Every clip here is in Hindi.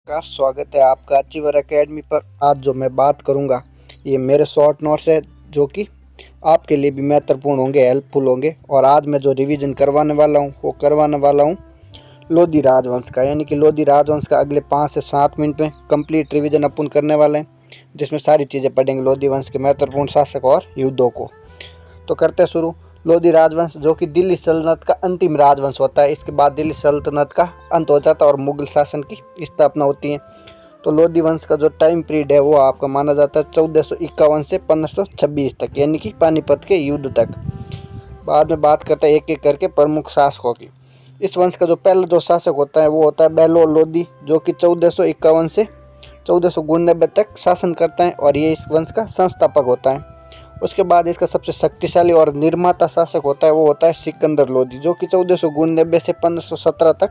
का स्वागत है आपका अचीवर एकेडमी पर। आज जो मैं बात करूंगा ये मेरे शॉर्ट नोट्स है जो कि आपके लिए भी महत्वपूर्ण होंगे, हेल्पफुल होंगे। और आज मैं जो रिवीजन करवाने वाला हूँ वो करवाने वाला हूँ लोधी राजवंश का, यानी कि लोधी राजवंश का अगले 5 से 7 मिनट में कंप्लीट रिवीजन अपन करने वाले हैं, जिसमें सारी चीज़ें पढ़ेंगे लोधी वंश के महत्वपूर्ण शासक और युद्धों को। तो करते हैं शुरू। लोधी राजवंश जो कि दिल्ली सल्तनत का अंतिम राजवंश होता है। इसके बाद दिल्ली सल्तनत का अंत हो जाता है और मुगल शासन की स्थापना होती है। तो लोधी वंश का जो टाइम पीरियड है वो आपका माना जाता है 1451 से 1526 तक, यानी कि पानीपत के युद्ध तक। बाद में बात करते हैं एक एक करके प्रमुख शासकों की। इस वंश का जो पहला जो शासक होता है वो होता है बहलोल लोधी, जो कि 1451 से 1499 तक शासन करता है और ये इस वंश का संस्थापक होता है। उसके बाद इसका सबसे शक्तिशाली और निर्माता शासक होता है वो होता है सिकंदर लोधी, जो कि 1499 से 1517 तक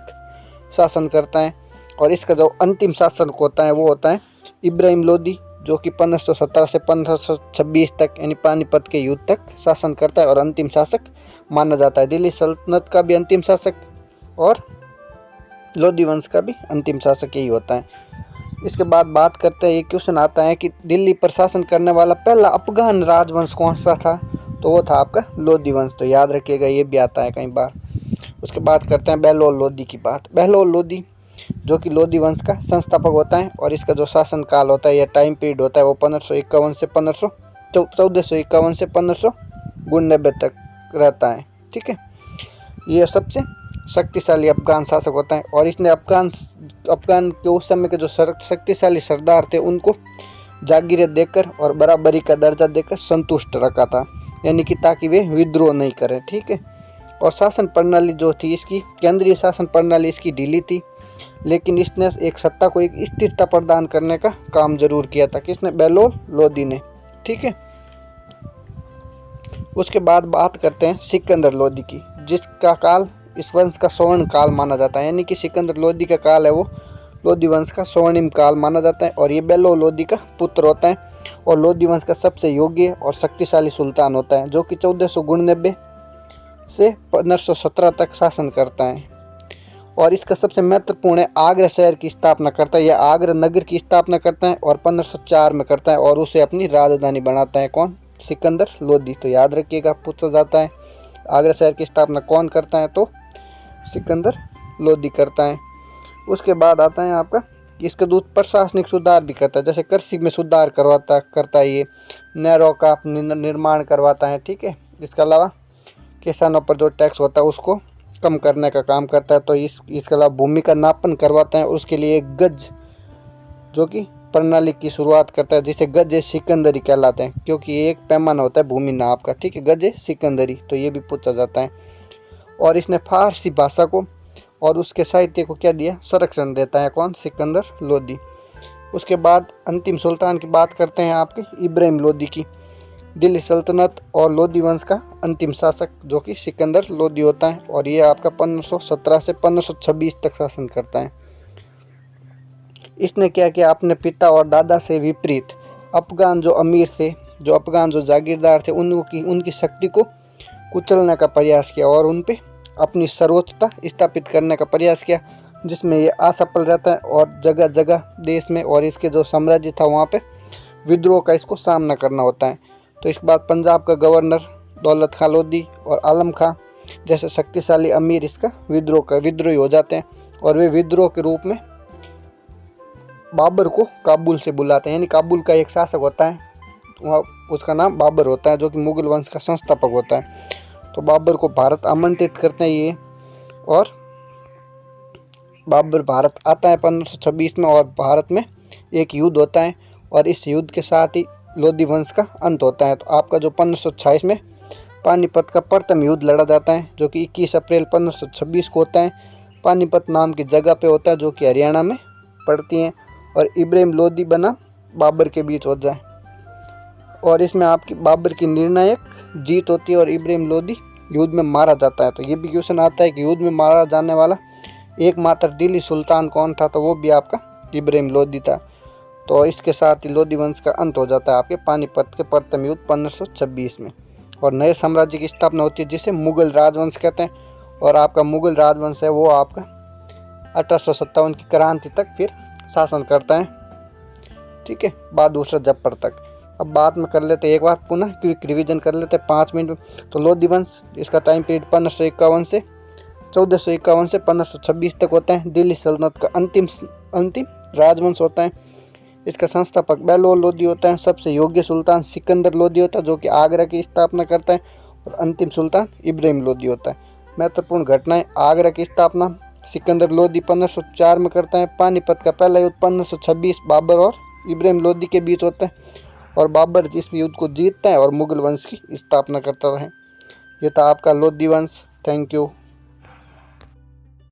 शासन करता है। और इसका जो अंतिम शासक होता है वो होता है इब्राहिम लोधी, जो कि 1517 से 1526 तक यानी पानीपत के युद्ध तक शासन करता है और अंतिम शासक माना जाता है। दिल्ली सल्तनत का भी अंतिम शासक और लोधी वंश का भी अंतिम शासक यही होता है। इसके बाद बात करते हैं, ये क्वेश्चन आता है कि दिल्ली पर शासन करने वाला पहला अफगान राजवंश कौन सा था, तो वो था आपका लोधी वंश। तो याद रखिएगा, ये भी आता है कई बार। उसके बाद करते हैं बहलोल लोधी की बात। बहलोल लोधी जो कि लोधी वंश का संस्थापक होता है और इसका जो शासन काल होता है या टाइम पीरियड होता है वो 1451 से 1599 तक रहता है। ठीक है, ये सबसे शक्तिशाली अफगान शासक होता है और इसने अफगान के उस समय के जो शक्तिशाली सरदार थे उनको जागीरें देकर और बराबरी का दर्जा देकर संतुष्ट रखा था, यानी कि ताकि वे विद्रोह नहीं करें। ठीक है, और शासन प्रणाली जो थी इसकी, केंद्रीय शासन प्रणाली इसकी ढीली थी, लेकिन इसने एक सत्ता को एक स्थिरता प्रदान करने का काम जरूर किया था। किसने? बहलोल लोधी ने। ठीक है, उसके बाद बात करते हैं सिकंदर लोधी की, जिसका काल इस वंश का स्वर्ण काल माना जाता है, यानी कि सिकंदर लोधी का काल है वो लोधी वंश का स्वर्णिम काल माना जाता है। और ये बहलोल लोधी का पुत्र होता है और लोधी वंश का सबसे योग्य और शक्तिशाली सुल्तान होता है, जो कि 1499 से 1517 तक शासन करता है। और इसका सबसे महत्वपूर्ण है आगरा शहर की स्थापना करता है, यह आगरा नगर की स्थापना करता है और 1504 में करता है और उसे अपनी राजधानी बनाता है। कौन? सिकंदर लोधी। तो याद रखिएगा, पूछा जाता है आगरा शहर की स्थापना कौन करता है, तो सिकंदर लोधी करता है। उसके बाद आता है आपका इसका दूत प्रशासनिक सुधार भी करता है, जैसे कृषि में सुधार करता है, ये नहरों का निर्माण करवाता है। ठीक है, इसके अलावा किसानों पर जो टैक्स होता है उसको कम करने का काम करता है। तो इसके अलावा भूमि का नापन करवाता है और उसके लिए एक गज जो कि प्रणाली की शुरुआत करता है, जिसे गज सिकंदरी कहलाते हैं, क्योंकि ये एक पैमाना होता है भूमि नाप का। ठीक है, गज सिकंदरी। तो ये भी पूछा जाता है। और इसने फारसी भाषा को और उसके साहित्य को क्या दिया? संरक्षण देता है। कौन? सिकंदर लोधी। उसके बाद अंतिम सुल्तान की बात करते हैं आपके इब्राहिम लोधी की। दिल्ली सल्तनत और लोधी वंश का अंतिम शासक जो कि सिकंदर लोधी होता है और ये आपका 1517 से 1526 तक शासन करता है। इसने क्या किया? अपने पिता और दादा से विपरीत अफगान जो अमीर थे, जो अफगान जो जागीरदार थे, उनकी शक्ति को कुचलने का प्रयास किया और उन पे अपनी सर्वोच्चता स्थापित करने का प्रयास किया, जिसमें ये असफल रहता है और जगह जगह देश में और इसके जो साम्राज्य था वहाँ पे विद्रोह का इसको सामना करना होता है। तो इसके बाद पंजाब का गवर्नर दौलत खां लोधी और आलम खां जैसे शक्तिशाली अमीर इसका विद्रोही हो जाते हैं और वे विद्रोह के रूप में बाबर को काबुल से बुलाते हैं, यानी काबुल का एक शासक होता है वहाँ, उसका नाम बाबर होता है, जो कि मुगल वंश का संस्थापक होता है। तो बाबर को भारत आमंत्रित करते हैं ये, और बाबर भारत आता है 1526 में और भारत में एक युद्ध होता है और इस युद्ध के साथ ही लोधी वंश का अंत होता है। तो आपका जो 1526 में पानीपत का प्रथम युद्ध लड़ा जाता है, जो कि 21 अप्रैल 1526 को होता है। पानीपत नाम की जगह पे होता है जो कि हरियाणा में पड़ती है और इब्राहिम लोधी बना बाबर के बीच होता है और इसमें आपकी बाबर की निर्णायक जीत होती है और इब्राहिम लोधी युद्ध में मारा जाता है। तो ये भी क्वेश्चन आता है कि युद्ध में मारा जाने वाला एकमात्र दिल्ली सुल्तान कौन था, तो वो भी आपका इब्राहिम लोधी था। तो इसके साथ ही लोधी वंश का अंत हो जाता है आपके पानीपत के प्रथम युद्ध 1526 में और नए साम्राज्य की स्थापना होती है, जिसे मुगल राजवंश कहते हैं। और आपका मुगल राजवंश है वो आपका 1857 की क्रांति तक फिर शासन करता है, ठीक है, बहादुर जफर तक। अब बात में कर लेते एक बार पुनः क्विक रिवीजन कर लेते 5 मिनट में। तो लोधी वंश, इसका टाइम पीरियड 1551 से 1451 से 1526 तक होता है। दिल्ली सल्तनत का अंतिम राजवंश होता है। इसका संस्थापक बहलोल लोधी होता है। सबसे योग्य सुल्तान सिकंदर लोधी होता है, जो कि आगरा की स्थापना करता है। और अंतिम सुल्तान इब्राहिम लोधी होता है। महत्वपूर्ण घटनाएं, आगरा की स्थापना सिकंदर लोधी 1504 में करता है। पानीपत का पहला युद्ध 1526 बाबर और इब्राहिम लोधी के बीच होता है, और बाबर इस युद्ध को जीतता है और मुगल वंश की स्थापना करता है। यह था आपका लोधी वंश। Thank you.